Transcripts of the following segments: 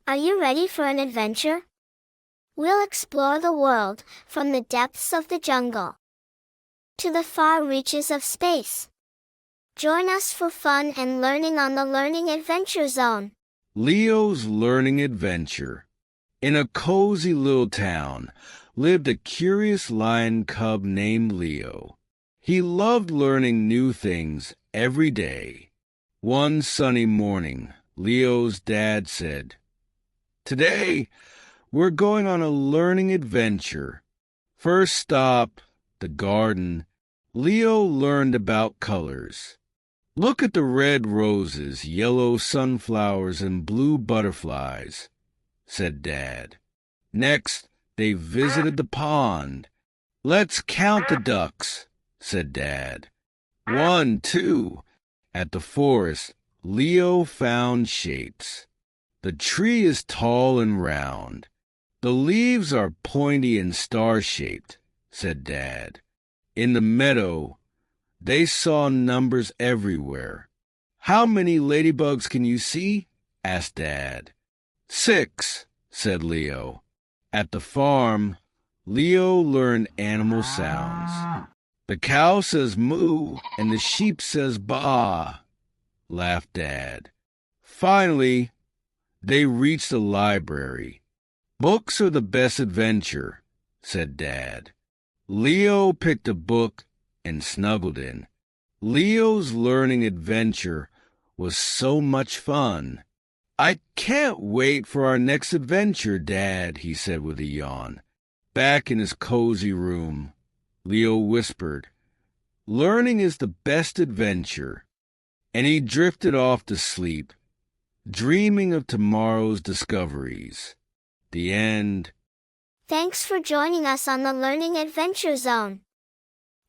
Are you ready for an adventure? We'll explore the world, from the depths of the jungle to the far reaches of space. Join us for fun and learning on the Learning Adventure Zone. Leo's Learning Adventure. In a cozy little town lived a curious lion cub named Leo. He loved learning new things every day. One sunny morning, Leo's dad said, "Today, we're going on a learning adventure. First stop, the garden." Leo learned about colors. "Look at the red roses, yellow sunflowers, and blue butterflies," said Dad. Next, they visited the pond. "Let's count the ducks," said Dad. 1, 2. At the forest, Leo found shapes. "The tree is tall and round. The leaves are pointy and star-shaped," said Dad. In the meadow, they saw numbers everywhere. "How many ladybugs can you see?" asked Dad. 6, said Leo. At the farm, Leo learned animal sounds. "The cow says moo and the sheep says baa," laughed Dad. Finally, they reached the library. "Books are the best adventure," said Dad. Leo picked a book and snuggled in. Leo's learning adventure was so much fun. "I can't wait for our next adventure, Dad," he said with a yawn. Back in his cozy room, Leo whispered, "Learning is the best adventure." And he drifted off to sleep, dreaming of tomorrow's discoveries. The end. Thanks for joining us on the Learning Adventure Zone.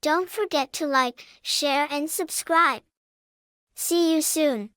Don't forget to like, share, and subscribe. See you soon.